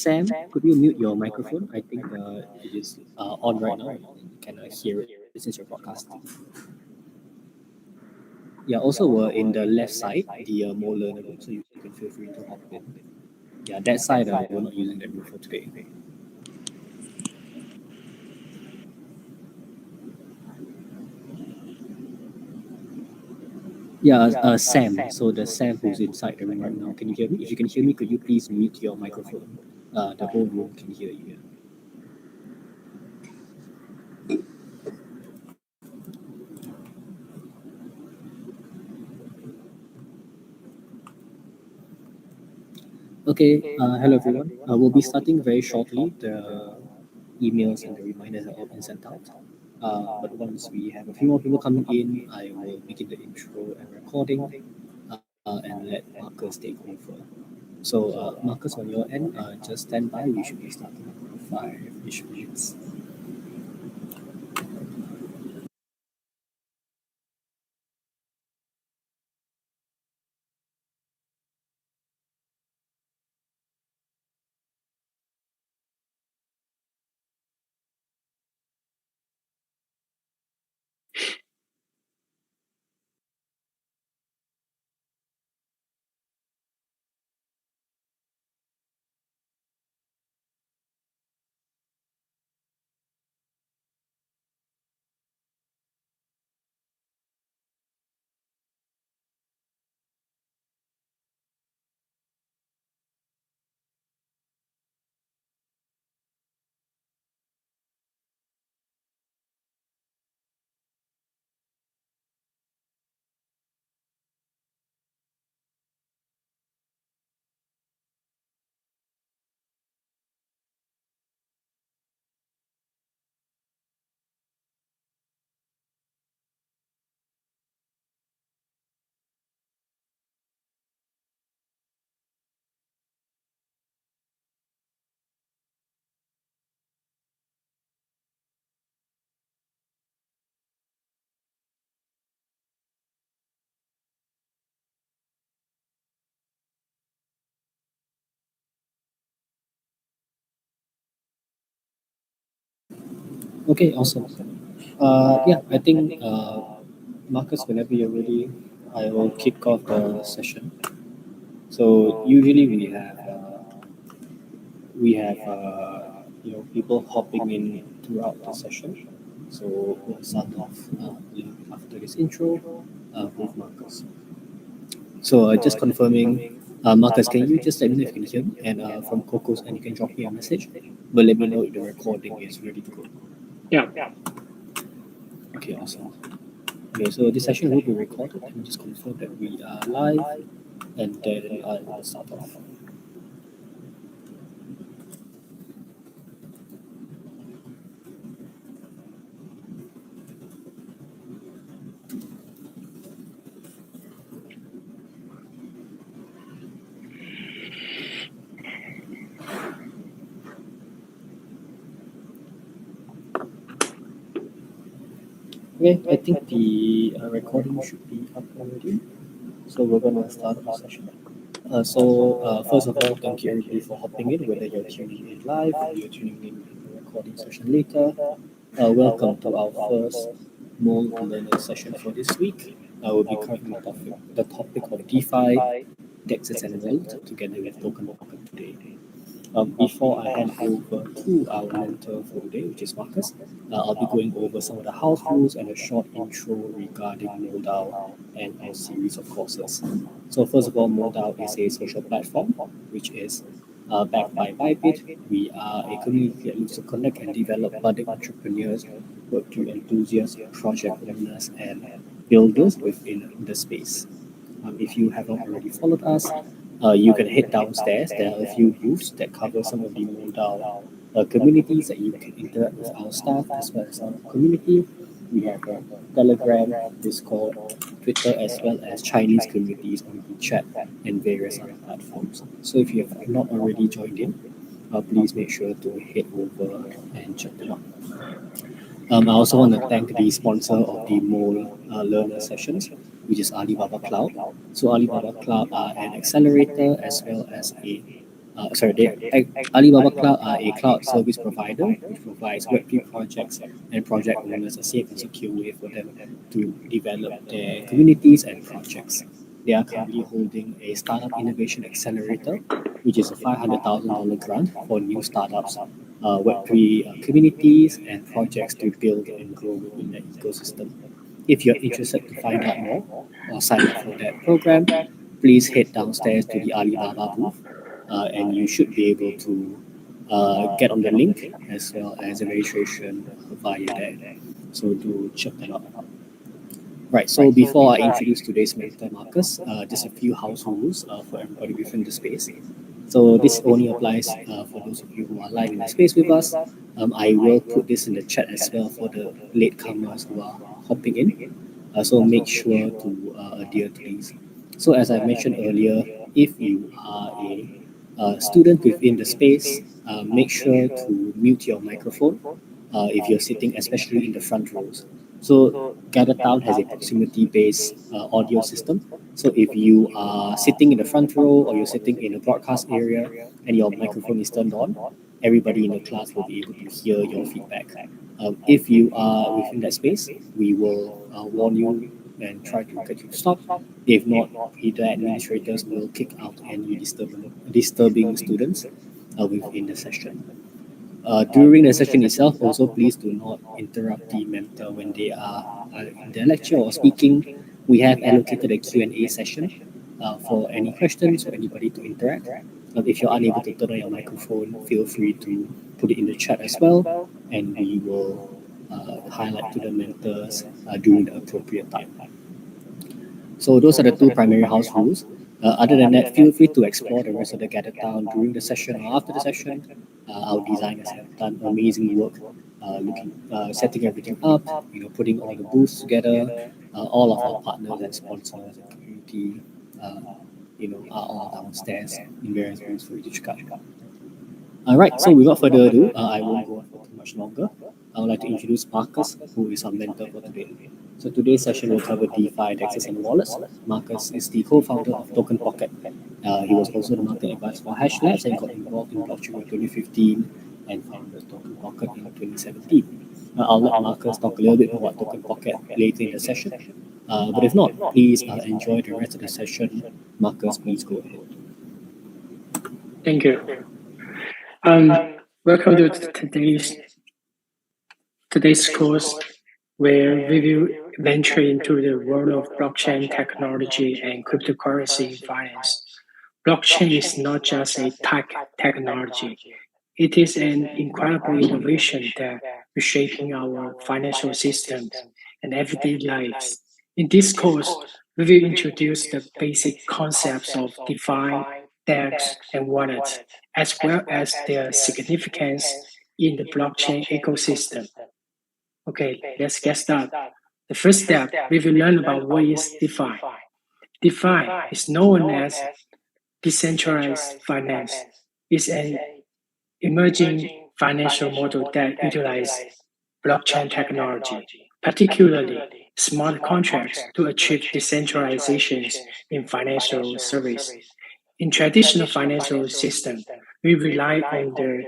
Sam, could you mute your microphone? I think it is on right now. You can hear it since you're broadcasting. Yeah, also in the left side, the MoleLearner room, so you can feel free to hop in. Yeah, that side we're not using that room for today. Yeah, Sam. So the Sam who's inside the room right now. Can you hear me? If you can hear me, could you please mute your microphone? The whole room can hear you. Okay, hello everyone. We'll be starting very shortly. The emails and the reminders are all been sent out. But once we have a few more people coming in, I will begin the intro and recording and let Marcus take over. So, Marcus, on your end, just stand by. We should be starting in 5-ish minutes. Okay, awesome. Yeah, I think Marcus, whenever you're ready, I will kick off the session. So usually we have people hopping in throughout the session. So we'll start off after this intro with Marcus. So just confirming, Marcus, can you just let me know if you can hear me? And from Coco's, and you can drop me a message, but let me know if the recording is ready to go. Yeah. Okay, awesome. Okay, so this session will be recorded. Let me just confirm that we are live, and then I will start off. Okay, I think the recording should be up already. So we're gonna start the session. First of all, thank you everybody for hopping in, whether you're tuning in live or you're tuning in the recording session later. Welcome to our first MoleLearner session for this week. I will be covering the topic of DeFi, DEXs and Wallets together with Token Pocket today. Before I hand over to our mentor for today, which is Marcus, I'll be going over some of the house rules and a short intro regarding Moledao and our series of courses. So first of all, Moledao is a social platform which is backed by Bybit. We are a community that looks to connect and develop budding entrepreneurs, Web3 enthusiasts, project owners, and builders within the space. If you have not already followed us, you can head downstairs. There are a few booths that cover some of the Moledao communities that you can interact with our staff as well as our community. We have Telegram, Discord, Twitter, as well as Chinese communities on WeChat and various other platforms. So if you have not already joined in, please make sure to head over and check them out. I also want to thank the sponsor of the MoleLearner sessions, which is Alibaba Cloud. So Alibaba Cloud are an accelerator as well as a Alibaba Cloud are a cloud service provider which provides Web3 projects and project owners a safe and secure way for them to develop their communities and projects. They are currently holding a Startup Innovation Accelerator, which is a $500,000 grant for new startups, Web3 communities, and projects to build and grow within the ecosystem. If you're interested to find out more or sign up for that program, please head downstairs to the Alibaba booth, and you should be able to get on the link as well as the registration via there. So do check that out. Right, so before I introduce today's mentor, Marcus, just a few house rules for everybody within the space. So this only applies for those of you who are live in the space with us. I will put this in the chat as well for the latecomers who are hopping in. So make sure to adhere to these. So as I mentioned earlier, if you are a student within the space, make sure to mute your microphone if you're sitting, especially in the front rows. So GatherTown has a proximity-based audio system. So if you are sitting in the front row or you're sitting in a broadcast area and your microphone is turned on, everybody in the class will be able to hear your feedback. If you are within that space, we will warn you and try to get you to stop. If not, the administrators will kick out any disturbing students within the session. During the session itself, also please do not interrupt the mentor when they are in their lecture or speaking. We have allocated a Q&A session for any questions or anybody to interact. If you're unable to turn on your microphone, feel free to put it in the chat as well, and we will highlight to the mentors during the appropriate time. So those are the two primary house rules. Other than that, feel free to explore the rest of the GatherTown during the session or after the session. Our designers have done amazing work, setting everything up, putting all the booths together. All of our partners and sponsors and community, are all downstairs in various booths for you to check out. All right, so without further ado, I won't go on for too much longer. I would like to introduce Marcus, who is our mentor for today. So today's session will cover DeFi, DEXs, and wallets. Marcus is the co-founder of Token Pocket. He was also the market advisor for Hash Labs and got involved in blockchain in 2015 and founded Token Pocket in 2017. I'll let Marcus talk a little bit more about Token Pocket later in the session. But if not, please enjoy the rest of the session. Marcus, please go ahead. Thank you. Welcome to today's course, where we will venture into the world of blockchain technology and cryptocurrency in finance. Blockchain is not just a technology. It is an incredible innovation that is shaping our financial systems and everyday lives. In this course, we will introduce the basic concepts of DeFi, DEX, and wallets, as well as their significance in the blockchain ecosystem. Okay, let's get started. The first step, we will learn about what is DeFi. DeFi is known as decentralized finance. It's an emerging financial model that utilizes blockchain technology, particularly smart contracts, to achieve decentralizations in financial service. In traditional financial systems, we rely on the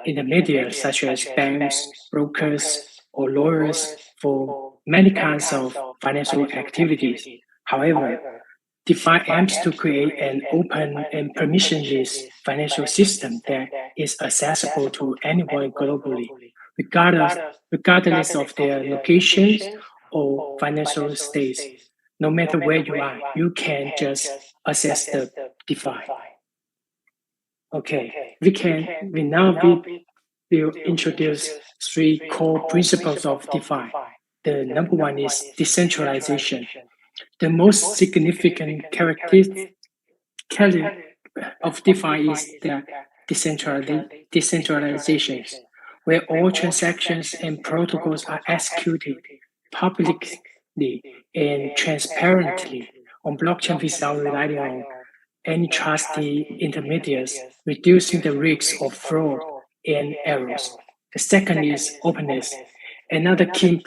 intermediaries such as banks, brokers, or lawyers for many kinds of financial activities. However, DeFi aims to create an open and permissionless financial system that is accessible to anyone globally, regardless of their locations or financial states. No matter where you are, you can just access the DeFi. Okay, we now will introduce three core principles of DeFi. The number one is decentralization. The most significant characteristic of DeFi is the decentralizations, where all transactions and protocols are executed publicly and transparently on blockchain without relying on any trusty intermediaries, reducing the risk of fraud and errors. The second is openness. Another key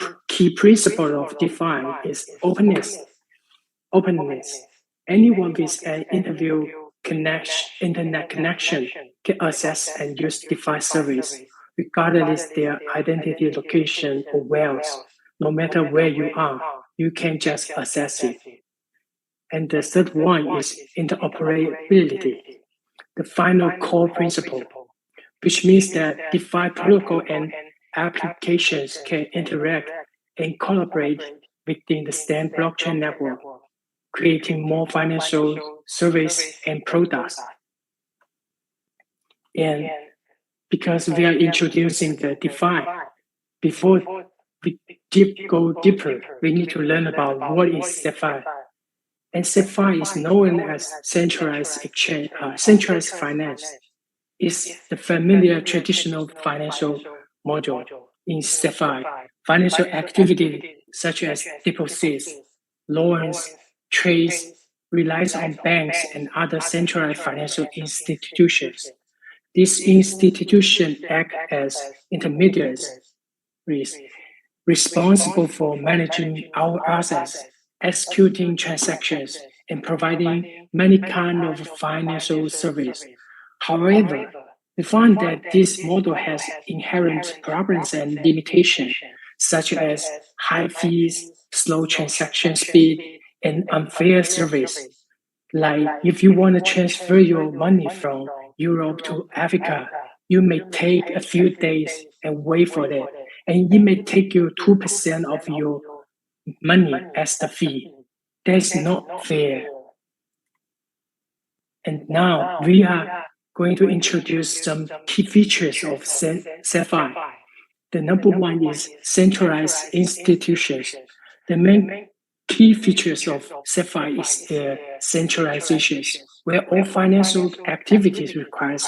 principle of DeFi is openness. Anyone with an internet connection can access and use DeFi service, regardless their identity, location, or wealth. No matter where you are, you can just access it. And the third one is interoperability, the final core principle, which means that DeFi protocol and applications can interact and collaborate within the same blockchain network, creating more financial service and products. And because we are introducing the DeFi, before we go deeper, we need to learn about what is DeFi. And DeFi is known as centralized exchange, centralized finance. It's the familiar traditional financial model. In DeFi, financial activity such as deposits, loans, trades relies on banks and other centralized financial institutions. These institutions act as intermediaries responsible for managing our assets, executing transactions, and providing many kinds of financial services. However, we find that this model has inherent problems and limitations, such as high fees, slow transaction speed, and unfair service. Like if you want to transfer your money from Europe to Africa, you may take a few days and wait for that. And it may take you 2% of your money as the fee. That's not fair. And now we are going to introduce some key features of DeFi. The number one is centralized institutions. The main key features of DeFi is their centralizations, where all financial activities requires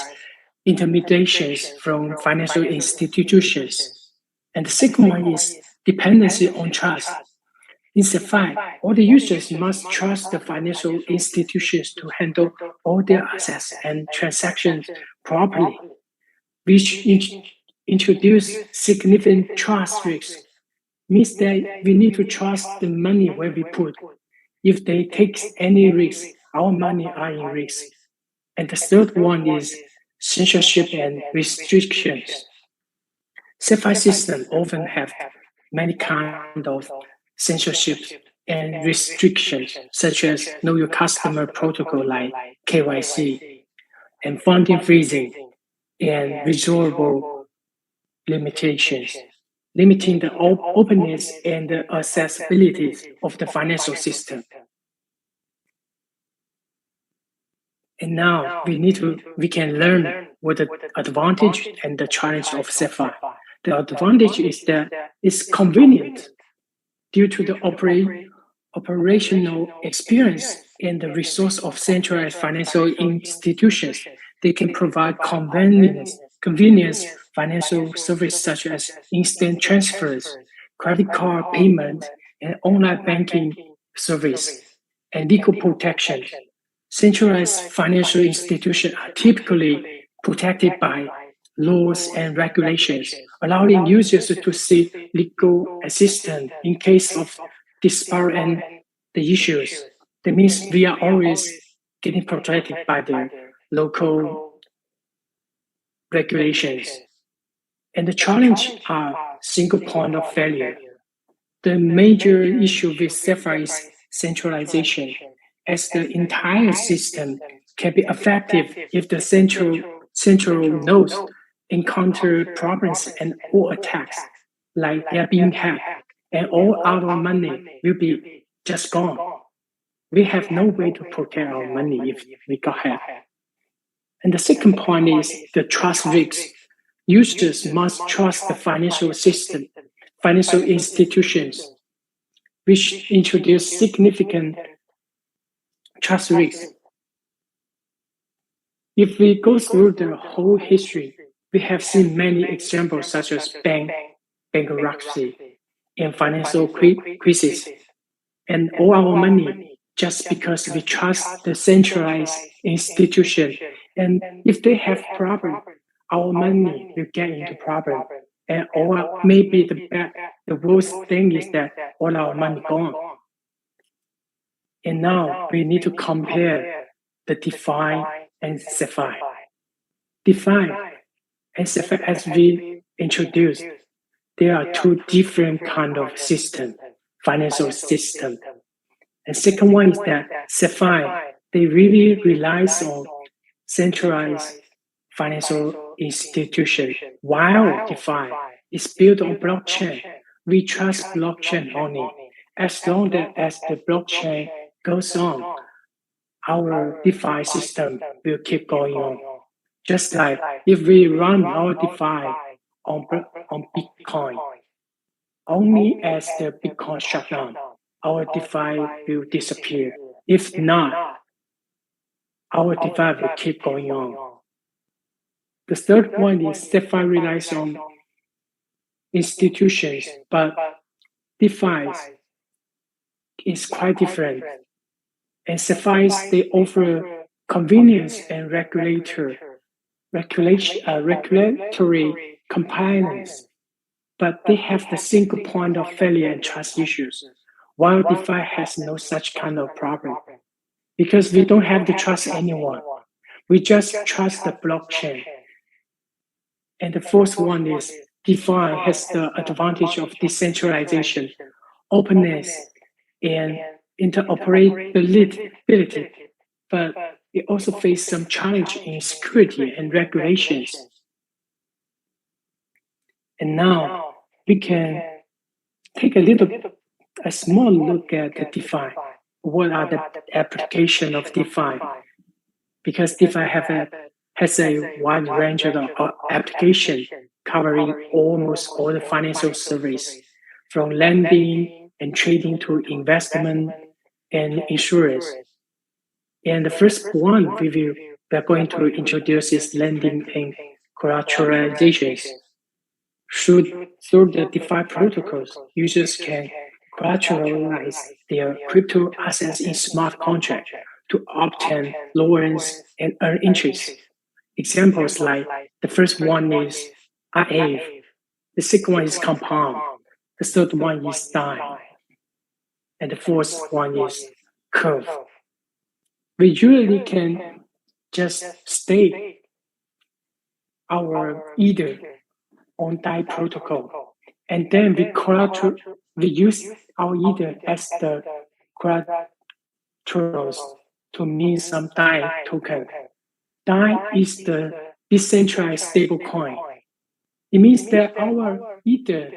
intermediations from financial institutions. And the second one is dependency on trust. In DeFi, all the users must trust the financial institutions to handle all their assets and transactions properly, which introduce significant trust risks. Means that we need to trust the money where we put. If they take any risk, our money are in risk. And the third one is censorship and restrictions. DeFi systems often have many kinds of censorship and restrictions, such as know your customer protocol like KYC, and funding freezing, and resolvable limitations, limiting the openness and the accessibility of the financial system. And now we can learn what the advantage and the challenge of DeFi. The advantage is that it's convenient due to the operational experience and the resource of centralized financial institutions. They can provide convenience financial services such as instant transfers, credit card payment, and online banking service, and legal protection. Centralized financial institutions are typically protected by laws and regulations, allowing users to seek legal assistance in case of dispute and the issues. That means we are always getting protected by the local regulations. And the challenge are single point of failure. The major issue with DeFi is centralization, as the entire system can be effective if the central nodes encounter problems and or attacks, like they are being hacked, and all our money will be just gone. We have no way to protect our money if we got hacked. And the second point is the trust risks. Users must trust the financial system, financial institutions, which introduce significant trust risks. If we go through the whole history, we have seen many examples such as bankruptcy and financial crisis, and all our money just because we trust the centralized institution. And if they have problem, our money will get into problem. And or maybe the worst thing is that all our money gone. And now we need to compare the DeFi and CeFi. DeFi and CeFi, as we introduced, there are two different kind of system, financial system. And second one is that CeFi, they really relies on centralized financial institution, while DeFi is built on blockchain. We trust blockchain only. As long as the blockchain goes on, our DeFi system will keep going on. Just like if we run our DeFi on Bitcoin, only as the Bitcoin shut down, our DeFi will disappear. If not, our DeFi will keep going on. The third one is DeFi relies on institutions, but DeFi is quite different. And CeFi, they offer convenience and regulatory compliance, but they have the single point of failure and trust issues, while DeFi has no such kind of problem. Because we don't have to trust anyone. We just trust the blockchain. And the fourth one is DeFi has the advantage of decentralization, openness, and interoperability, but it also faces some challenge in security and regulations. And now we can take a small look at the DeFi. What are the applications of DeFi? Because DeFi has a wide range of applications covering almost all the financial services, from lending and trading to investment and insurance. And the first one we are going to introduce is lending and collateralizations. Through the DeFi protocols, users can collateralize their crypto assets in smart contracts to obtain loans and earn interest. Examples like the first one is AAVE, the second one is Compound, the third one is Dime, and the fourth one is Curve. We usually can just stake our Ether on DAI protocol, and then we use our Ether as the collaterals to mint some DAI token. DAI is the decentralized stablecoin. It means that our Ether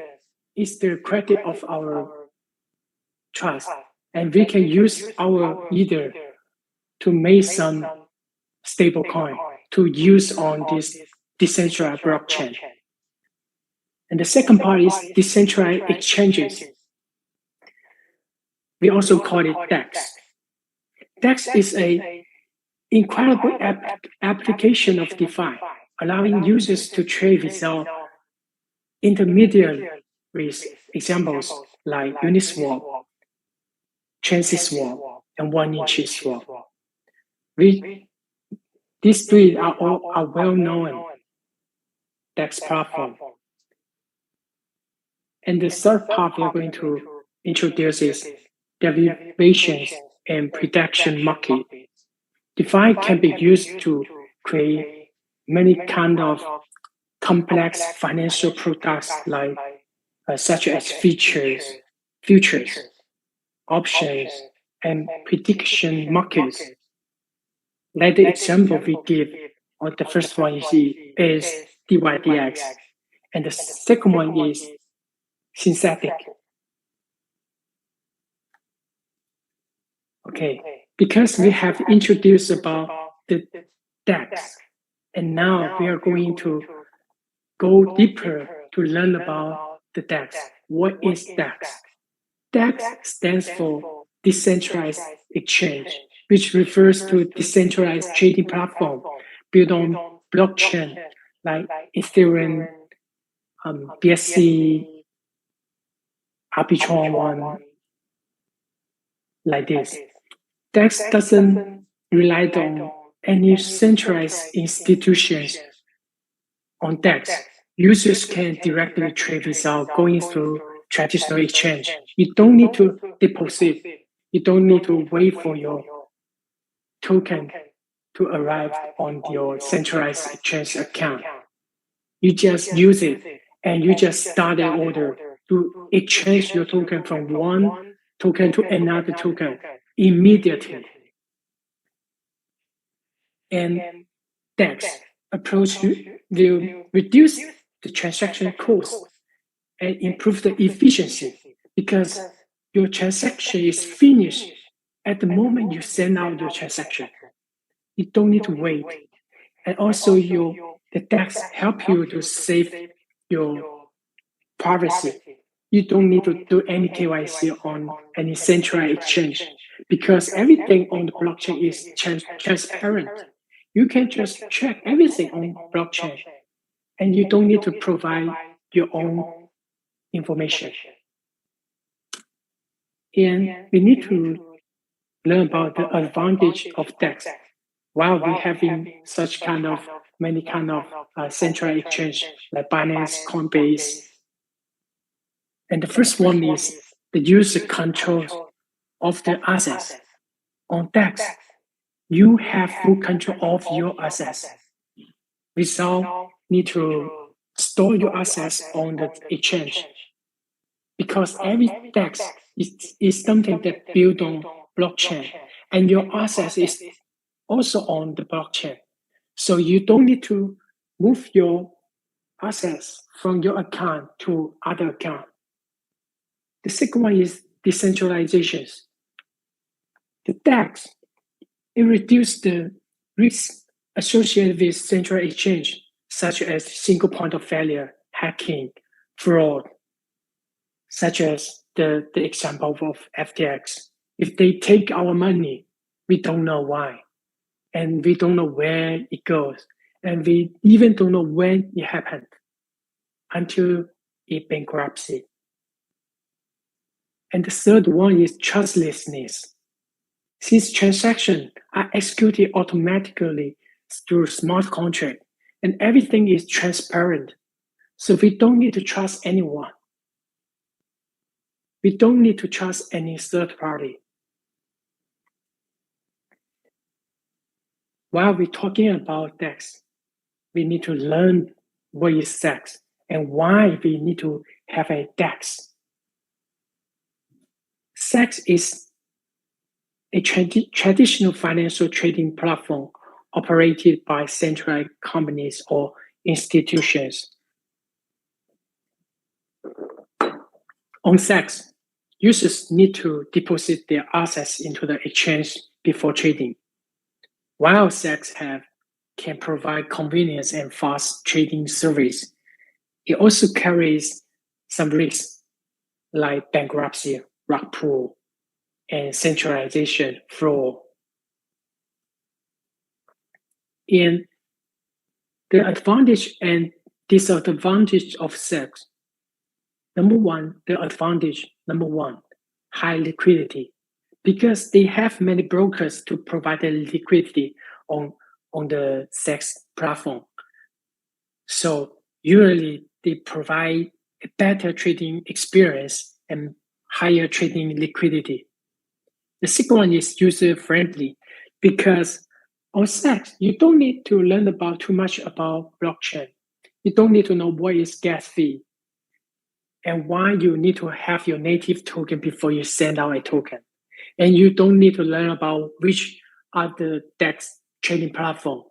is the credit of our trust, and we can use our Ether to make some stablecoin to use on this decentralized blockchain. And the second part is decentralized exchanges. We also call it DEX. DEX is an incredible application of DeFi, allowing users to trade without intermediaries. Examples like Uniswap, TransitSwap, and 1inch Swap. These three are well-known DEX platform. And the third part we are going to introduce is derivations and prediction market. DeFi can be used to create many kind of complex financial products like such as futures, options, and prediction markets. Like the example we give, or the first one you see is DYDX, and the second one is synthetic. Okay, because we have introduced about the DEX, and now we are going to go deeper to learn about the DEX. What is DEX? DEX stands for Decentralized Exchange, which refers to decentralized trading platform built on blockchain like Ethereum, BSC, Arbitrum One, like this. DEX doesn't rely on any centralized institutions. On DEX, users can directly trade without going through traditional exchange. You don't need to deposit. You don't need to wait for your token to arrive on your centralized exchange account. You just use it and you just start an order to exchange your token from one token to another token immediately. And DEX approach will reduce the transaction cost and improve the efficiency because your transaction is finished at the moment you send out the transaction. You don't need to wait. And also the DEX help you to save your privacy. You don't need to do any KYC on any central exchange because everything on the blockchain is transparent. You can just check everything on blockchain and you don't need to provide your own information. And we need to learn about the advantage of DEX while we having such many central exchange like Binance, Coinbase. And the first one is the user control of the assets. On DEX, you have full control of your assets without need to store your assets on the exchange. Because every DEX is something that built on blockchain and your assets is also on the blockchain. So you don't need to move your assets from your account to other account. The second one is decentralization. The DEX, it reduces the risk associated with central exchange, such as single point of failure, hacking, fraud, such as the example of FTX. If they take our money, we don't know why, and we don't know where it goes, and we even don't know when it happened until it bankruptcy. And the third one is trustlessness. Since transactions are executed automatically through smart contract and everything is transparent, so we don't need to trust anyone. We don't need to trust any third party. While we're talking about DEX, we need to learn what is DEX and why we need to have a DEX. DEX is a traditional financial trading platform operated by centralized companies or institutions. On DEX, users need to deposit their assets into the exchange before trading. While DEX can provide convenience and fast trading service, it also carries some risks like bankruptcy, rug pull, and centralization fraud. And the advantage and disadvantage of DEX. Number one, high liquidity, because they have many brokers to provide the liquidity on the DEX platform. So usually they provide a better trading experience and higher trading liquidity. The second one is user-friendly, because on DEX, you don't need to learn too much about blockchain. You don't need to know what is gas fee and why you need to have your native token before you send out a token. And you don't need to learn about which are the DEX trading platform.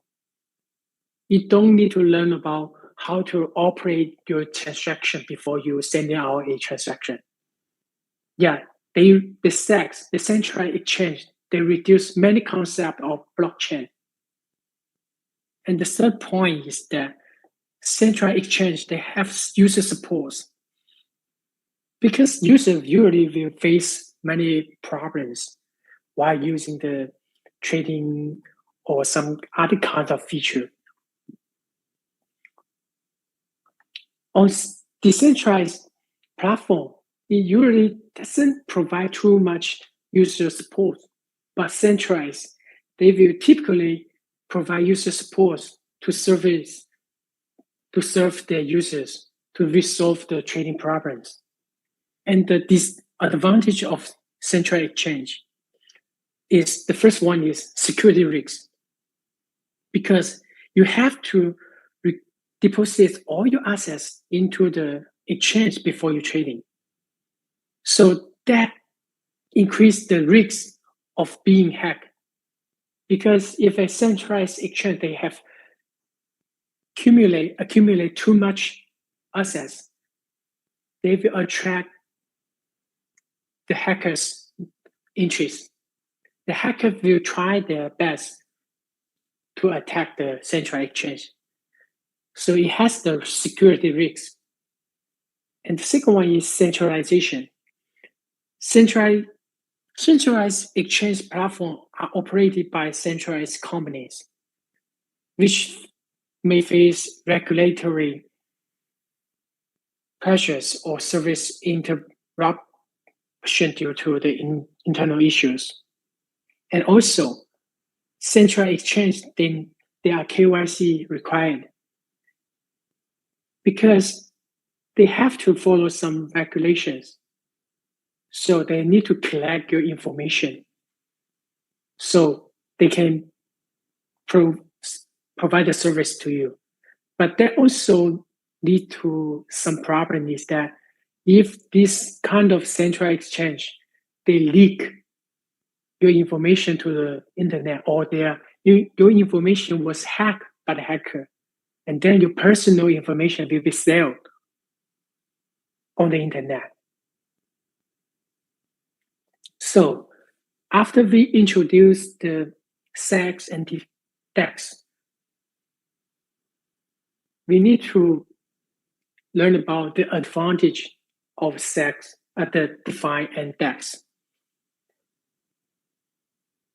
You don't need to learn about how to operate your transaction before you send out a transaction. Yeah, the DEX, the central exchange, they reduce many concepts of blockchain. And the third point is that central exchange, they have user support. Because users usually will face many problems while using the trading or some other kind of feature. On decentralized platform, it usually doesn't provide too much user support, but centralized, they will typically provide user support to serve their users to resolve the trading problems. And the disadvantage of central exchange is the first one is security risks. because you have to deposit all your assets into the exchange before you trading. So that increase the risk of being hacked. Because if a centralized exchange, they have accumulate too much assets, they will attract the hackers' interest. The hacker will try their best to attack the central exchange. So it has the security risk. And the second one is centralization. Centralized exchange platforms are operated by centralized companies, which may face regulatory pressures or service interruption due to the internal issues. And also, central exchange, then they are KYC required because they have to follow some regulations. So they need to collect your information so they can provide a service to you. But that also lead to some problem is that if this kind of central exchange, they leak your information to the internet, or your information was hacked by the hacker, and then your personal information will be sold on the internet. So after we introduce the SEX and DEX, we need to learn about the advantage of SEX, the DeFi and DEX.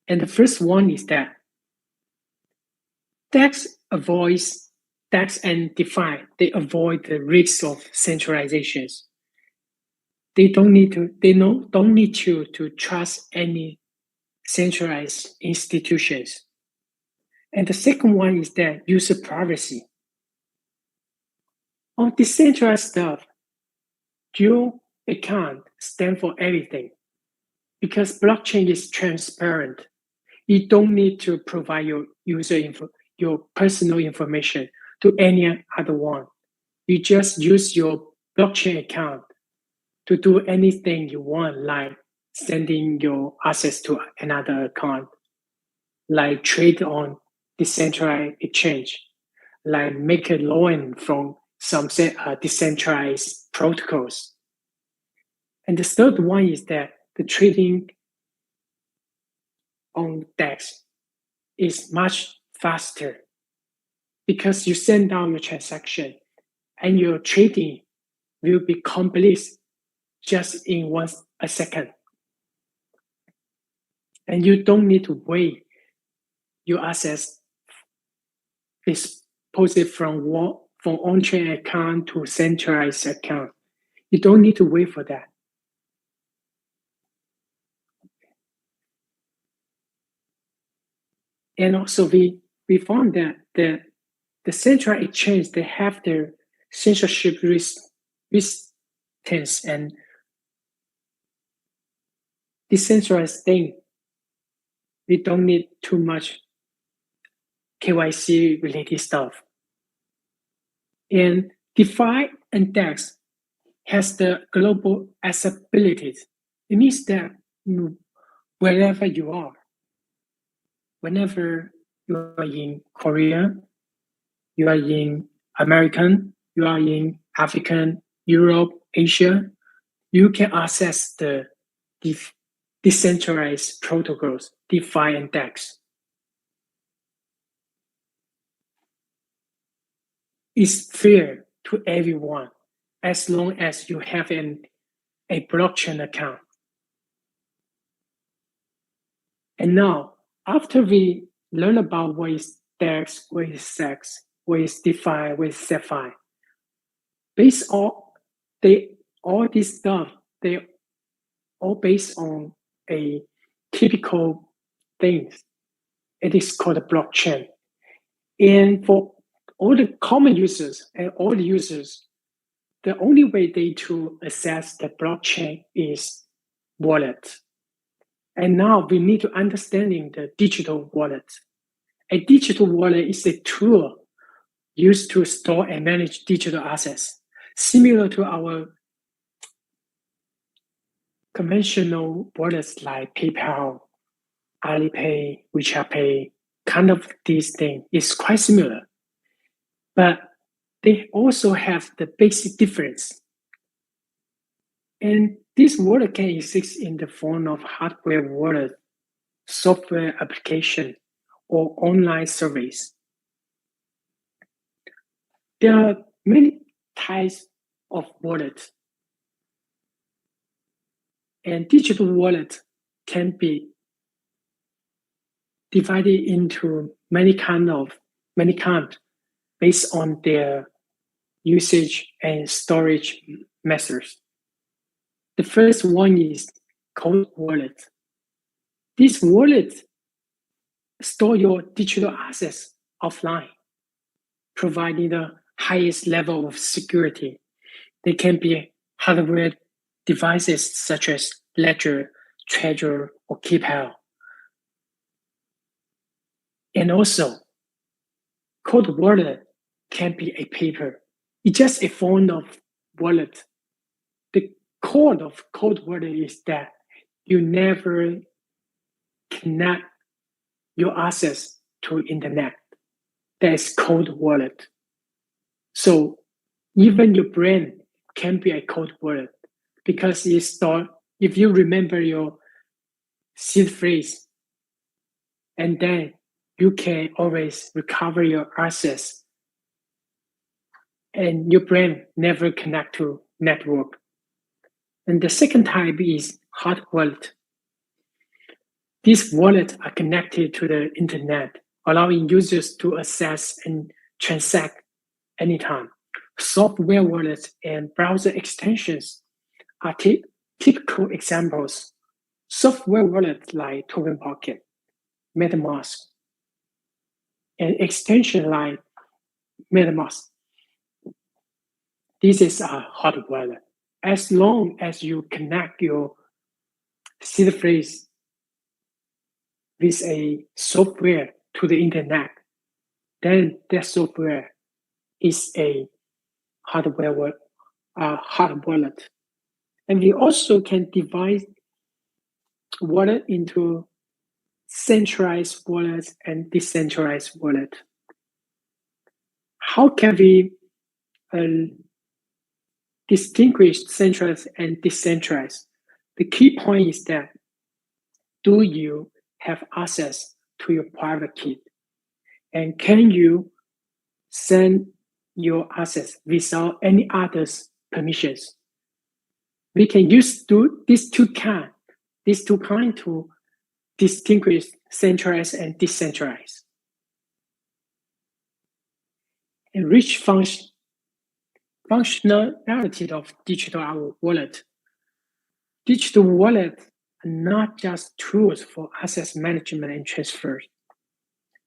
And the first one is that DEX and DeFi, they avoid the risks of centralizations. They don't need to trust any centralized institutions. And the second one is that user privacy. On decentralized stuff, dual account stands for everything because blockchain is transparent. You don't need to provide your personal information to any other one. You just use your blockchain account to do anything you want, like sending your assets to another account, like trade on decentralized exchange, like make a loan from some decentralized protocols. And the third one is that the trading on DEX is much faster because you send down your transaction and your trading will be complete just in a second. And you don't need to wait your assets disposed from on-chain account to centralized account. You don't need to wait for that. And also we found that the central exchange, they have their censorship resistance and decentralized thing. We don't need too much KYC related stuff. And DeFi and DEX has the global accessibility. It means that wherever you are, whenever you are in Korea, you are in American, you are in African, Europe, Asia, you can access the decentralized protocols, DeFi and DEX. It's fair to everyone as long as you have a blockchain account. And now, after we learn about what is DEX, what is SEX, what is DeFi, what is CeFi, based on all this stuff, they all based on a typical thing. It is called a blockchain. And for all the common users and all the users, the only way they to access the blockchain is wallet. And now we need to understanding the digital wallet. A digital wallet is a tool used to store and manage digital assets, similar to our conventional wallets like PayPal, Alipay, WeChat Pay, kind of these things. It's quite similar. But they also have the basic difference. And this wallet can exist in the form of hardware wallet, software application, or online service. There are many types of wallets. And digital wallet can be divided into many kinds based on their usage and storage methods. The first one is cold wallet. This wallet store your digital assets offline, providing the highest level of security. They can be hardware devices such as Ledger, Trezor, or KeepHealth. And also, cold wallet can be a paper. It's just a form of wallet. The core of cold wallet is that you never connect your access to internet. That is cold wallet. So even your brain can be a cold wallet because it store. If you remember your seed phrase, and then you can always recover your access, and your brain never connect to network. And the second type is hot wallet. These wallets are connected to the internet, allowing users to access and transact anytime. Software wallets and browser extensions are typical examples. Software wallets like Token Pocket, MetaMask, and extension like MetaMask. This is a hot wallet. As long as you connect your seed phrase with a software to the internet, then that software is a hot wallet. And we also can divide wallet into centralized wallets and decentralized wallet. How can we distinguish centralized and decentralized? The key point is that, do you have access to your private key? And can you send your assets without any other's permissions? We can use these two kinds to distinguish centralized and decentralized. And rich functionality of digital wallet. Digital wallets are not just tools for asset management and transfer.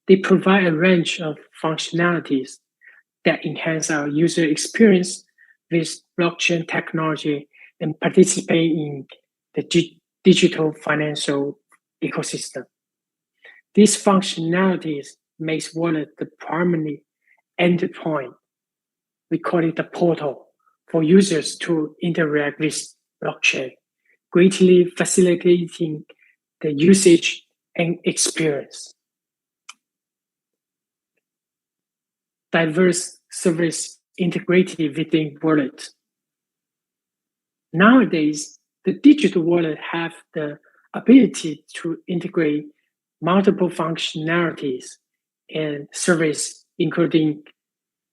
They provide a range of functionalities that enhance our user experience with blockchain technology and participate in the digital financial ecosystem. These functionalities makes wallet the primary entry point. We call it the portal for users to interact with blockchain, greatly facilitating the usage and experience. Diverse service integrated within wallet. Nowadays, the digital wallet have the ability to integrate multiple functionalities and service, including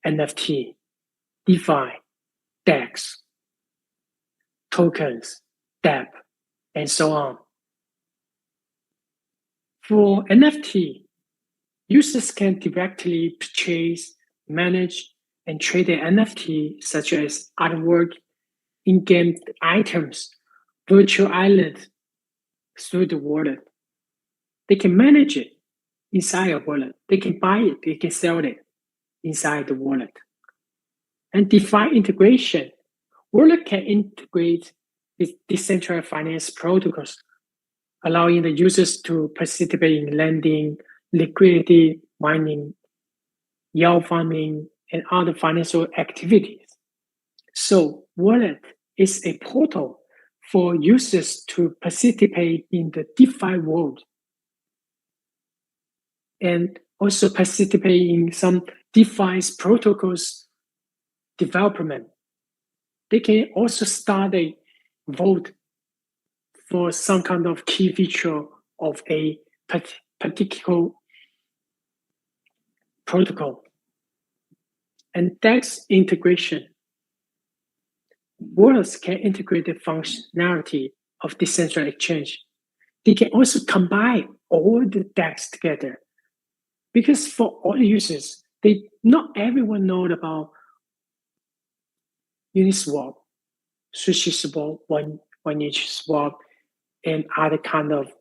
NFT, DeFi, DEX, tokens, dApp, and so on. For NFT, users can directly purchase, manage, and trade an NFT such as artwork, in-game items, virtual island through the wallet. They can manage it inside a wallet. They can buy it, they can sell it inside the wallet. And DeFi integration. Wallet can integrate with decentralized finance protocols, allowing the users to participate in lending, liquidity, mining, yield farming, and other financial activities. So wallet is a portal for users to participate in the DeFi world and also participate in some DeFi's protocols development. They can also start a vote for some kind of key feature of a particular protocol. And DEX integration. Wallets can integrate the functionality of decentralized exchange. They can also combine all the DEX together. Because for all users, not everyone knows about Uniswap, SushiSwap, one inch swap, and other kind of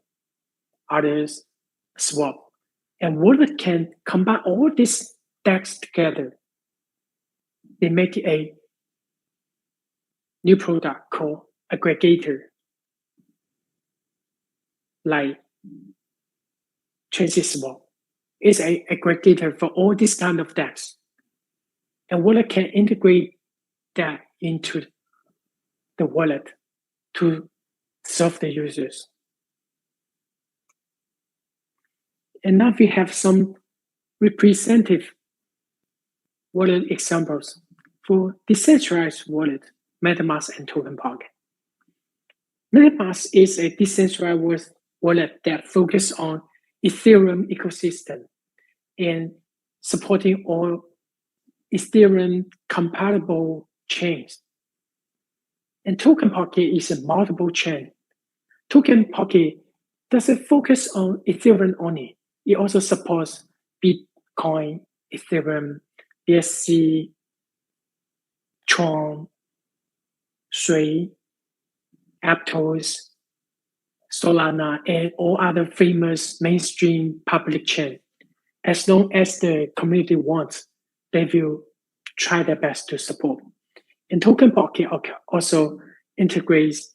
others swap. And wallet can combine all these DEX together. They make a new product called aggregator, like TransitSwap. It's an aggregator for all these kind of DEX. And wallet can integrate that into the wallet to serve the users. And now we have some representative wallet examples for decentralized wallet, MetaMask and TokenPocket. MetaMask is a decentralized wallet that focuses on Ethereum ecosystem and supporting all Ethereum compatible chains. And TokenPocket is a multiple chain. TokenPocket doesn't focus on Ethereum only. It also supports Bitcoin, Ethereum, BSC, Tron, Sui, Aptos, Solana, and all other famous mainstream public chain. As long as the community wants, they will try their best to support. And TokenPocket also integrates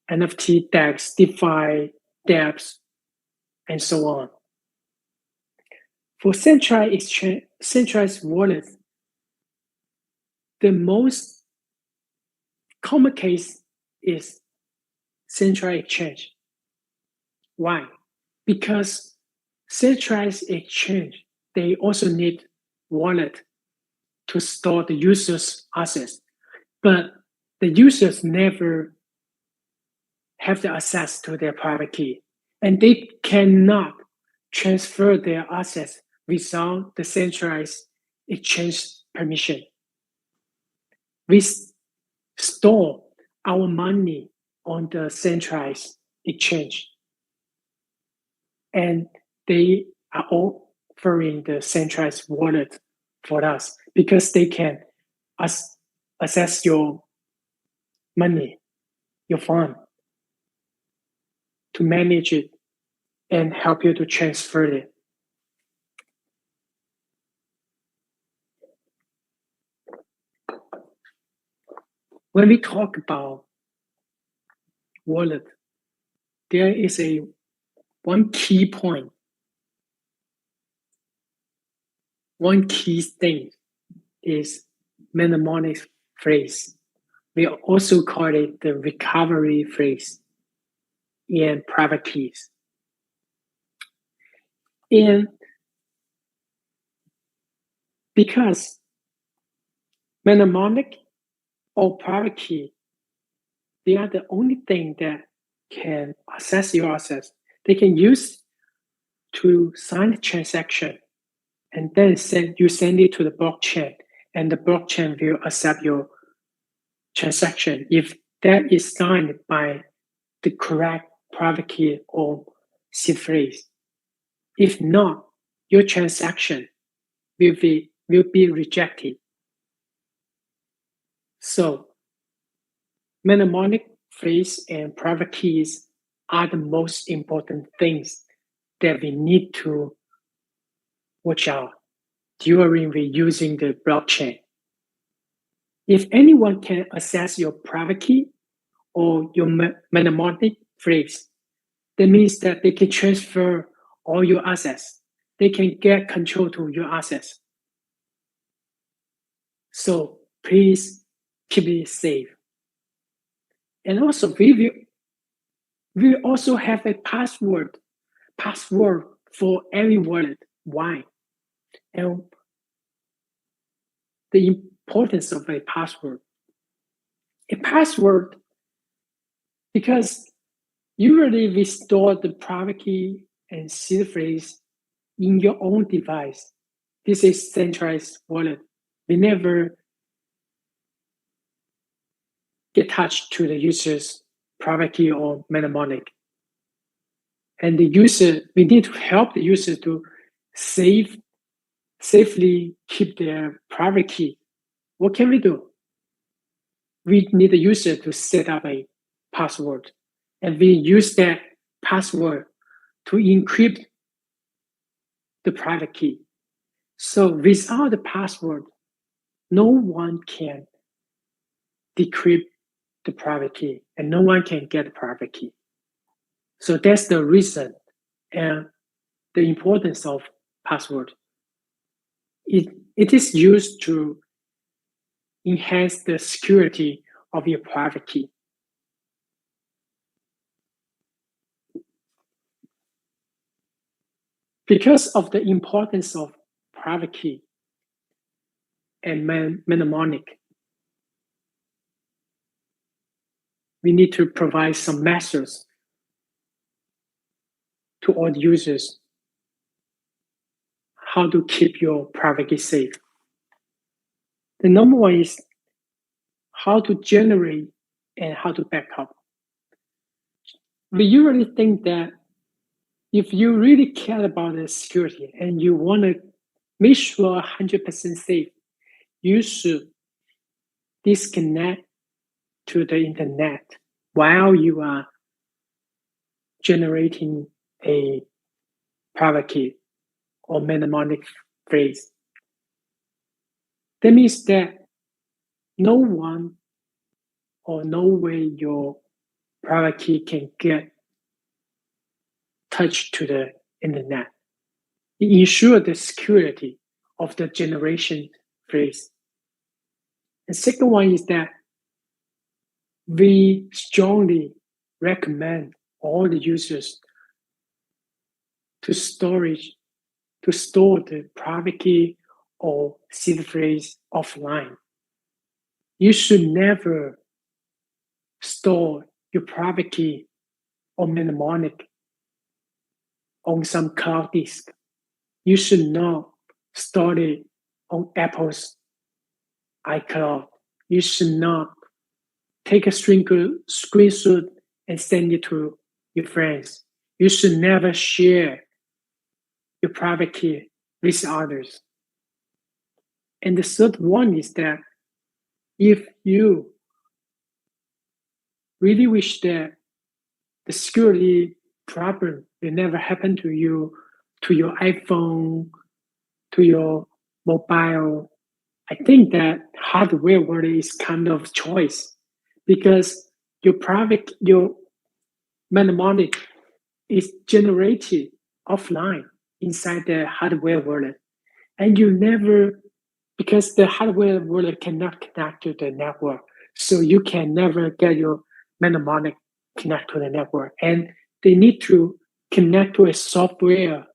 NFT, DEX, DeFi, dApps, and so on. For centralized wallets, the most common case is centralized exchange. Why? Because centralized exchange, they also need wallet to store the user's assets, but the users never have the access to their private key, and they cannot transfer their assets without the centralized exchange permission. We store our money on the centralized exchange, and they are offering the centralized wallet for us because they can access your money, your fund, to manage it and help you to transfer it. When we talk about wallet, there is one key point, one key thing is mnemonic phrase. We also call it the recovery phrase in private keys. And because mnemonic or private key, they are the only thing that can access your assets. They can use to sign the transaction, and then you send it to the blockchain, and the blockchain will accept your transaction if that is signed by the correct private key or seed phrase. If not, your transaction will be rejected. So mnemonic phrase and private keys are the most important things that we need to watch out during using the blockchain. If anyone can access your private key or your mnemonic phrase, that means that they can transfer all your assets. they can get control to your assets. So please keep it safe. And also, we also have a password for every wallet. Why? And the importance of a password. A password, because usually we store the private key and seed phrase in your own device. This is centralized wallet. We never get touched to the user's private key or mnemonic. And the user, we need to help the user to safely keep their private key. What can we do? We need the user to set up a password, and we use that password to encrypt the private key. So without the password, no one can decrypt the private key, and no one can get the private key. So that's the reason and the importance of password. It is used to enhance the security of your private key. Because of the importance of private key and mnemonic, we need to provide some methods to all the users how to keep your private key safe. The number one is how to generate and how to back up. We usually think that if you really care about the security and you want to make sure 100% safe, you should disconnect to the internet while you are generating a private key or mnemonic phrase. That means that no one or no way your private key can get touched to the internet. It ensures the security of the generation phrase. The second one is that we strongly recommend all the users to store the private key or seed phrase offline. You should never store your private key or mnemonic on some cloud disk. You should not store it on Apple's iCloud. You should not take a screenshot and send it to your friends. You should never share your private key with others. And the third one is that if you really wish that the security problem will never happen to you, to your iPhone, to your mobile, I think that hardware wallet is kind of choice, because your mnemonic is generated offline inside the hardware wallet, and you never, because the hardware wallet cannot connect to the network, so you can never get your mnemonic connect to the network, and they need to connect to a software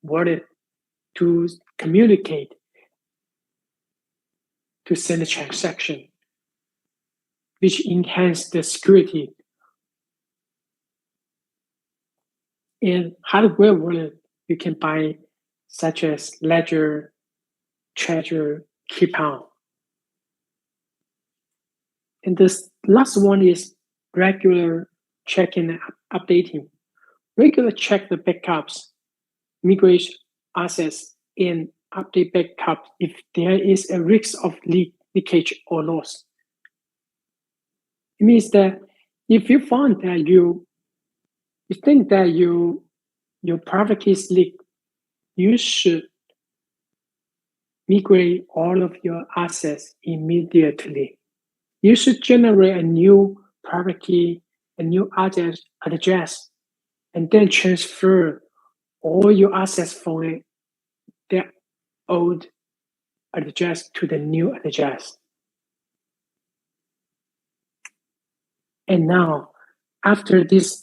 wallet to communicate, to send a transaction, which enhance the security. In hardware wallet, you can buy such as Ledger, Treasure, Keep-On. And this last one is regular checking and updating. Regular check the backups, migrate assets, and update backup if there is a risk of leakage or loss. It means that if you found that you think that your private key is leaked, you should migrate all of your assets immediately. You should generate a new private key, a new address, and then transfer all your access from their old address to the new address. And now, after this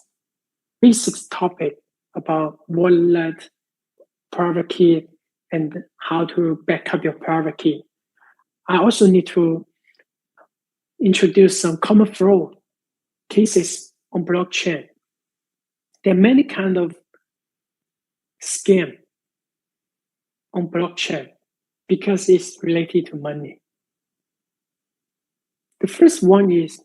basics topic about wallet, private key, and how to back up your private key, I also need to introduce some common fraud cases on blockchain. There are many kinds of scam on blockchain because it's related to money. The first one is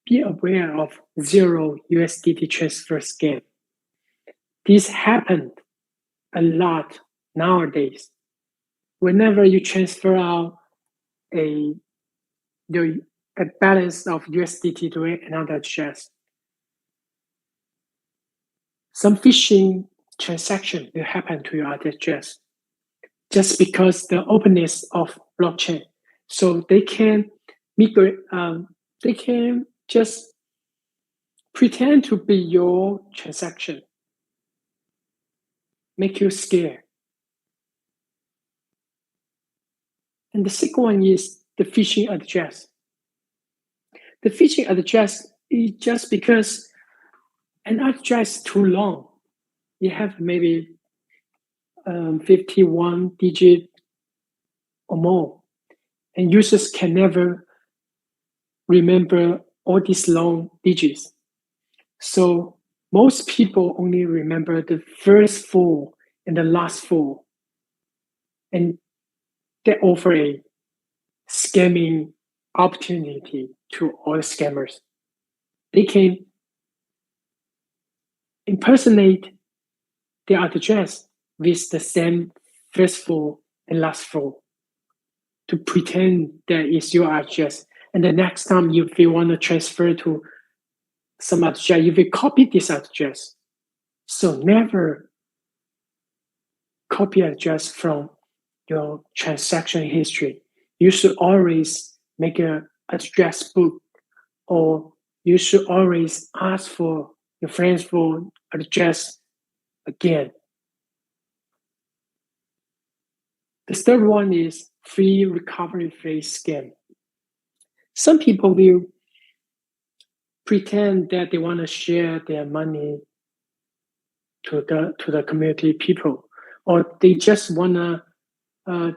be aware of zero USDT transfer scam. This happened a lot nowadays. Whenever you transfer out a balance of USDT to another address, some phishing transaction will happen to your other address just because the openness of blockchain. So they can migrate, they can just pretend to be your transaction, make you scared. And the second one is the phishing address. The phishing address is just because an address is too long. You have maybe 51 digit or more, and users can never remember all these long digits. So most people only remember the first four and the last four, and they offer a scamming opportunity to all the scammers. They can impersonate their address with the same first four and last four to pretend that it's your address. And the next time if you want to transfer to some address, you will copy this address. So never copy address from your transaction history. You should always make an address book, or you should always ask for your friend's phone address again. The third one is free recovery phrase scam. Some people will pretend that they want to share their money to the community people, or they just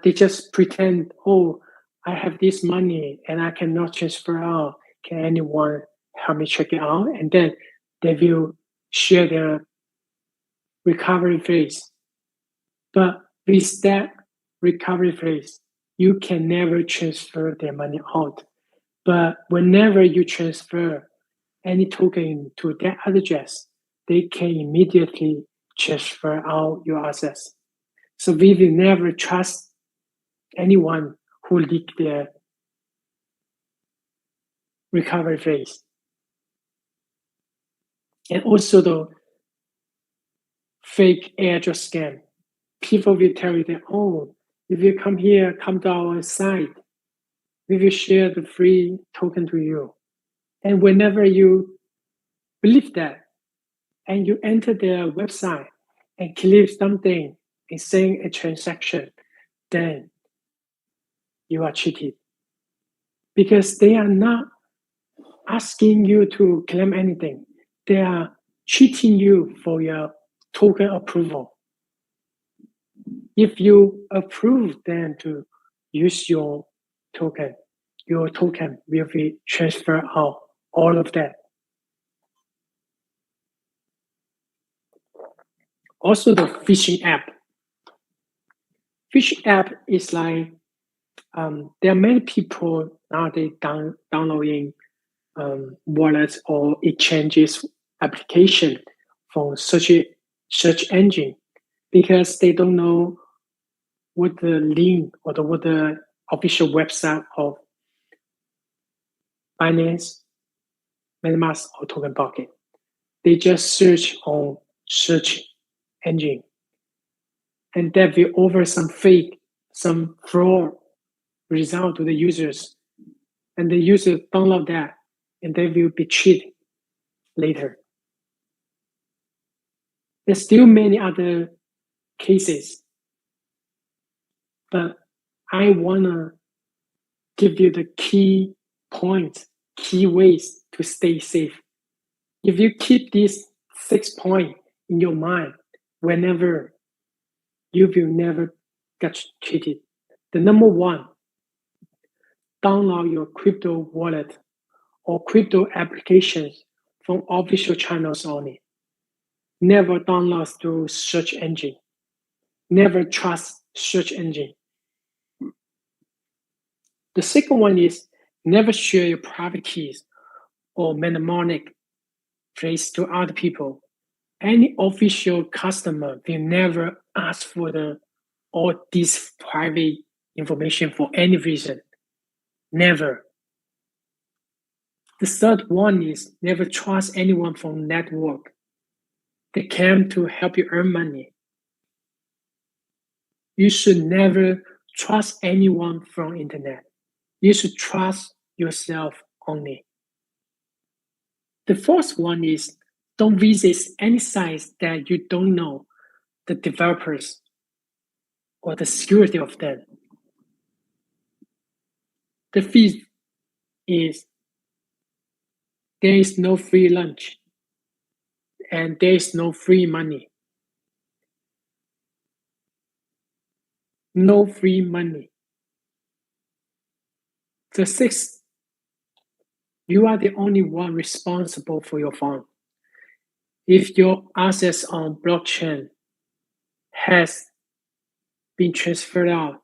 they just pretend, oh, I have this money and I cannot transfer out. Can anyone help me check it out? And then they will share their recovery phrase. But with that recovery phrase, you can never transfer their money out. But whenever you transfer any token to that address, they can immediately transfer out your assets. So we will never trust anyone who leak their recovery phrase. And also the fake airdrop scam. People will tell you that, oh, if you come here, come to our site, we will share the free token to you. And whenever you believe that, and you enter their website and click something and saying a transaction, then you are cheated. Because they are not asking you to claim anything. They are cheating you for your token approval. If you approve them to use your token will be transferred out, all of that. Also the phishing app. Phishing app is like, there are many people nowadays downloading wallets or exchanges application from search engine because they don't know what the link or what the official website of Binance, MetaMask, or Token Pocket. They just search on search engine, and that will offer some fraud result to the users, and the user download that, and they will be cheated later. There's still many other cases, but I wanna give you the key points, key ways to stay safe. If you keep these 6 points in your mind, whenever you will never get cheated. The number one, download your crypto wallet or crypto applications from official channels only. Never download through search engine. Never trust search engine. The second one is never share your private keys or mnemonic phrase to other people. Any official customer will never ask for all this private information for any reason. Never. The third one is never trust anyone from network. They came to help you earn money. You should never trust anyone from internet. You should trust yourself only. The fourth one is don't visit any sites that you don't know the developers or the security of them. The fifth is there is no free lunch and there is no free money. No free money. The sixth, you are the only one responsible for your fund. If your assets on blockchain has been transferred out,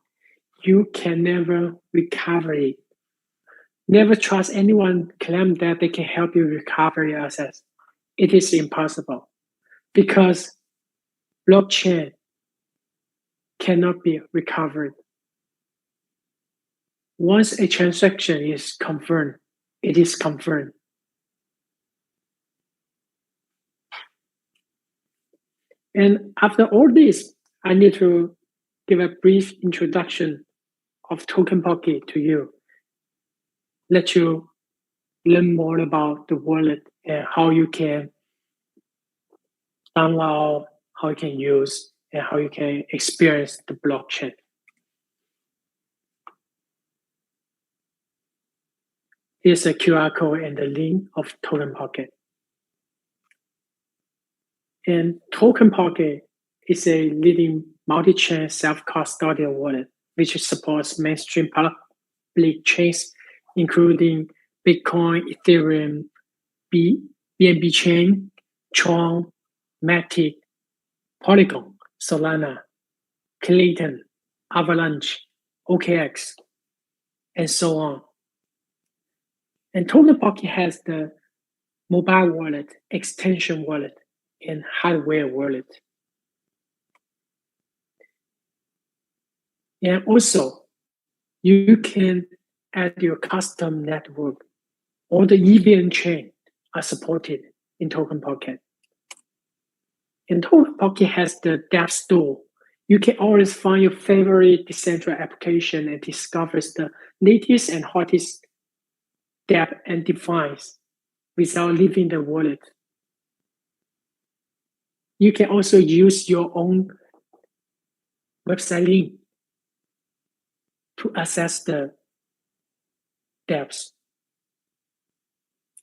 you can never recover it. Never trust anyone claim that they can help you recover your assets. It is impossible because blockchain cannot be recovered. Once a transaction is confirmed, it is confirmed. And after all this, I need to give a brief introduction of Token Pocket to you. Let you learn more about the wallet and how you can download, how you can use, and how you can experience the blockchain. Here's a QR code and the link of Token Pocket. And Token Pocket is a leading multi-chain self-custodial wallet which supports mainstream public chains, including Bitcoin, Ethereum, BNB Chain, Tron, Matic, Polygon, Solana, Clayton, Avalanche, OKX, and so on. And Token Pocket has the mobile wallet, extension wallet, and hardware wallet. And also, you can add your custom network. All the EVM chain are supported in Token Pocket. And Token Pocket has the dApp store. You can always find your favorite decentralized application and discover the latest and hottest dApp and DeFis without leaving the wallet. You can also use your own website link to access the dApps.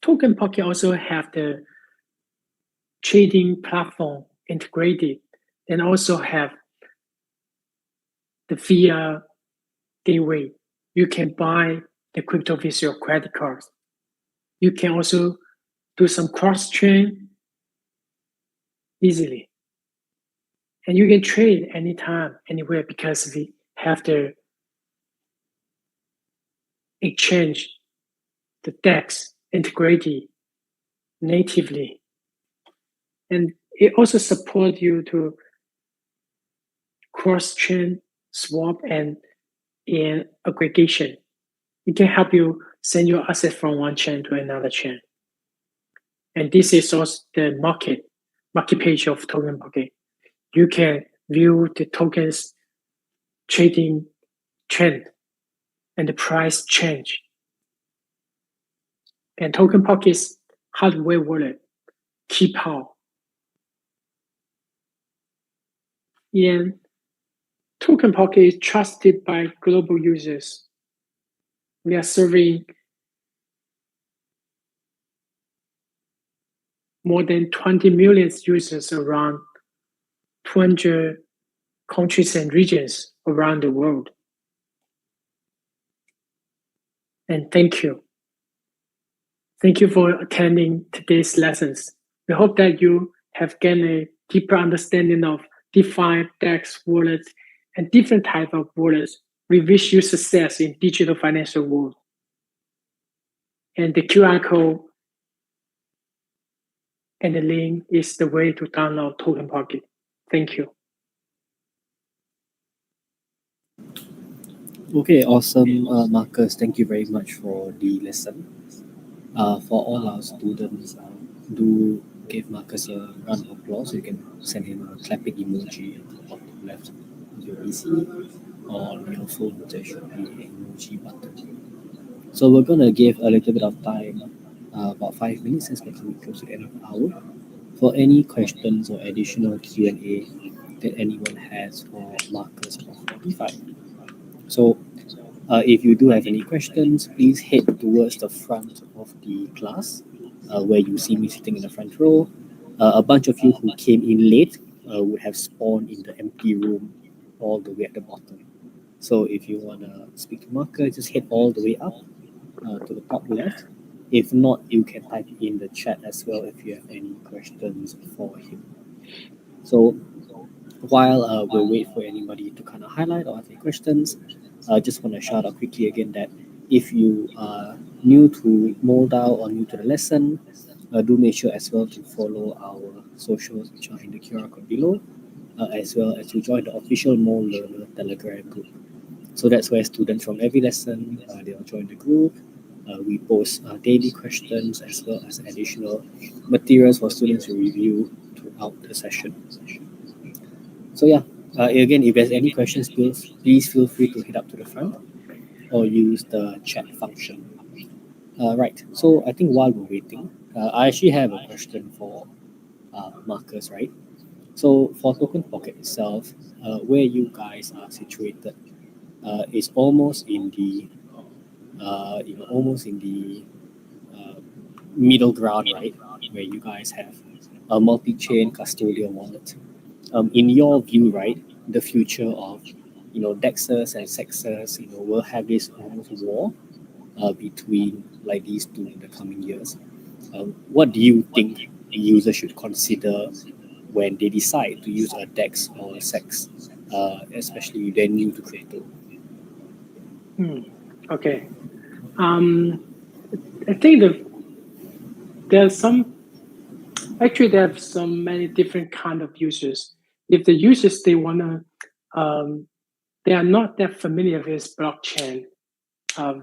Token Pocket also have the trading platform integrated and also have the via gateway. You can buy the crypto with your credit cards. You can also do some cross-chain easily. And you can trade anytime, anywhere, because we have the exchange, the DEX integrated natively. And it also supports you to cross-chain swap and in aggregation. It can help you send your assets from one chain to another chain. And this is also the market page of Token Pocket. You can view the tokens trading trend and the price change. And Token Pocket's hardware wallet, KeyPow, And Token Pocket is trusted by global users. We are serving more than 20 million users around 200 countries and regions around the world. And thank you. Thank you for attending today's lessons. We hope that you have gained a deeper understanding of DeFi, DEX, wallets, and different types of wallets. We wish you success in digital financial world. And the QR code and the link is the way to download Token Pocket. Thank you. Okay, awesome, Marcus. Thank you very much for the lesson. For all our students, do give Marcus a round of applause. You can send him a clapping emoji at the bottom left of your PC, or on your phone there should be an emoji button. So we're gonna give a little bit of time, about 5 minutes, since we're coming close to the end of the hour, for any questions or additional Q&A that anyone has for Marcus or for DeFi. So if you do have any questions, please head towards the front of the class, where you see me sitting in the front row. A bunch of you who came in late would have spawned in the empty room all the way at the bottom. So if you want to speak to Marcus, just head all the way up to the top left. If not, you can type in the chat as well if you have any questions for him. So while we'll wait for anybody to kind of highlight or ask any questions, I just want to shout out quickly again that if you are new to Moledao or new to the lesson, do make sure as well to follow our socials, which are in the QR code below, as well as to join the official MoleLearner Telegram group. So that's where students from every lesson, they'll join the group. We post daily questions as well as additional materials for students to review throughout the session. So yeah, again, if there's any questions, please feel free to head up to the front or use the chat function. Right, so I think while we're waiting, I actually have a question for Marcus, right? So for Token Pocket itself, where you guys are situated is almost in the middle ground, right? Where you guys have a multi-chain custodial wallet. In your view, right, the future of DEXs and SEXs, will have this almost war between like these two in the coming years. What do you think the user should consider when they decide to use a DEX or a SEX, especially if they're new to crypto? Okay. I think there are so many different kind of users. If the users they are not that familiar with blockchain,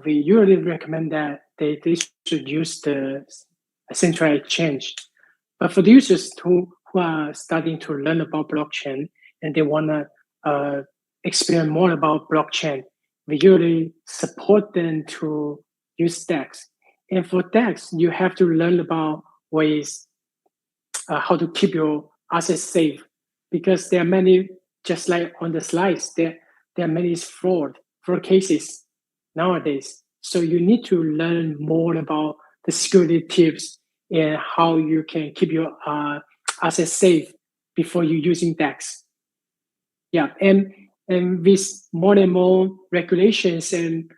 we usually recommend that they should use the central exchange. But for the users who are starting to learn about blockchain and they want to explain more about blockchain, we usually support them to use DEX. And for DEX, you have to learn about ways how to keep your assets safe, because there are many, just like on the slides, there are many fraud cases nowadays. So you need to learn more about the security tips and how you can keep your assets safe before you using DEX. Yeah, and with more and more regulations and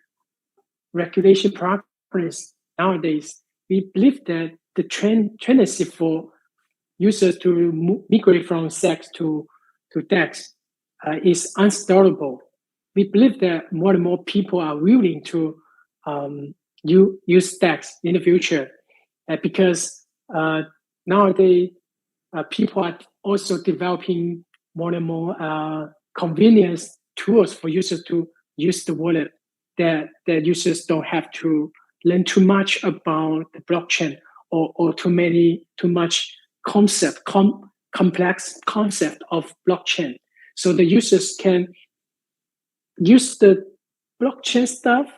regulation progress nowadays, we believe that the tendency for users to migrate from SEX to DEX is unstoppable. We believe that more and more people are willing to use DEX in the future because nowadays people are also developing more and more convenience tools for users to use the wallet that users don't have to learn too much about the blockchain or too much complex concept of blockchain. So the users can use the blockchain stuff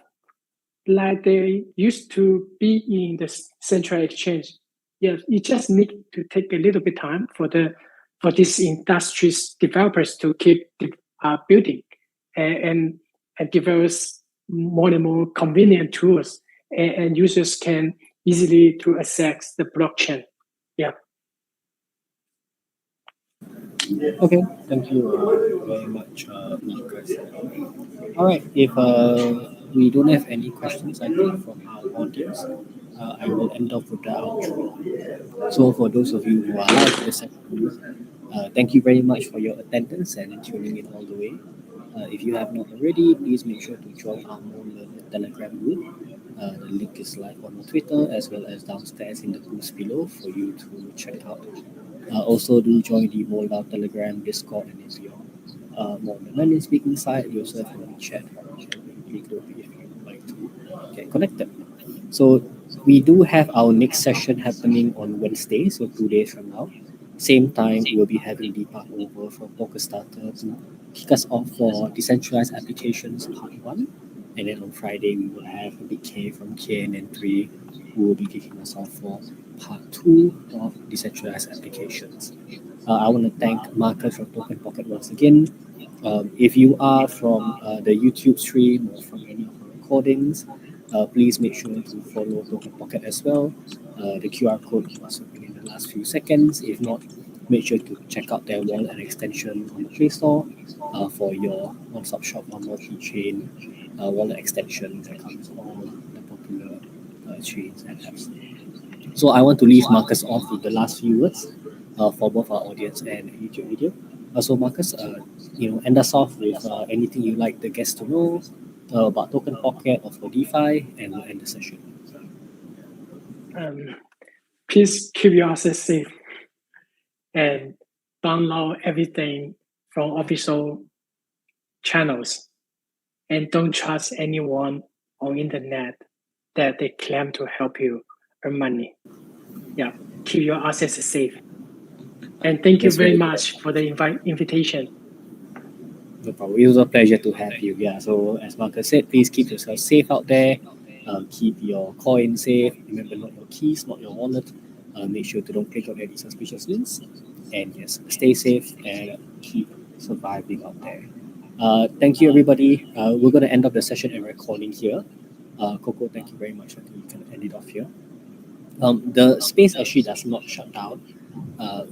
like they used to be in the central exchange. Yes, you just need to take a little bit time for the for these industries developers to keep building and develop more and more convenient tools, and users can easily to access the blockchain. Yeah. Okay, thank you very much, Marcus. All right, if we don't have any questions, I think, from our audience, I will end off with the outro. So, for those of you who are live in the session, thank you very much for your attendance and tuning in all the way. If you have not already, please make sure to join our MoleLearner Telegram group. The link is live on our Twitter as well as downstairs in the post below for you to check out. Also, do join the Moledao Telegram, Discord, and if you're more on the London speaking side, you also have a chat group if you would like to get connected. So, we do have our next session happening on Wednesday, so 2 days from now. Same time, we'll be having Deepak over from Poker Starter to kick us off for Decentralized Applications Part 1. And then on Friday, we will have Big K from KNN3 who will be kicking us off for Part 2 of Decentralized Applications. I want to thank Marcus from Token Pocket once again. If you are from the YouTube stream or from any of the recordings, please make sure to follow Token Pocket as well. The QR code was open in the last few seconds. If not, make sure to check out their wallet and extension on the Play Store for your one-stop shop on multi-chain wallet extension that covers all the popular chains and apps. So I want to leave Marcus off with the last few words for both our audience and YouTube video. So Marcus, end us off with anything you like the guests to know about Token Pocket or for DeFi, and we'll end the session. Please keep your assets safe and download everything from official channels, and don't trust anyone on internet that they claim to help you earn money. Yeah, keep your assets safe. And thank you very much for the invitation. No problem. It was a pleasure to have you. Yeah. So as Marcus said, please keep yourself safe out there. Keep your coin safe. Remember, not your keys, not your wallet. Make sure to don't click on any suspicious links. And yes, stay safe and keep surviving out there. Thank you, everybody. We're going to end up the session and recording here. Coco, thank you very much. I think we can end it off here. The space actually does not shut down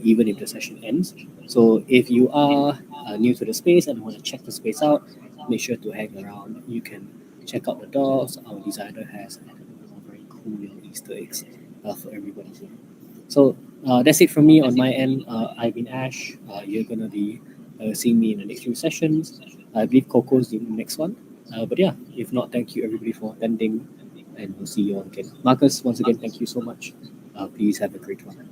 even if the session ends. So if you are new to the space and want to check the space out, make sure to hang around. You can check out the dogs. Our designer has very cool little Easter eggs for everybody here. So that's it from me on my end. I've been Ash. You're going to be seeing me in the next few sessions. I believe Coco's the next one. But yeah, if not, thank you everybody for attending, and we'll see you all again. Marcus, once again, thank you so much. Please have a great one.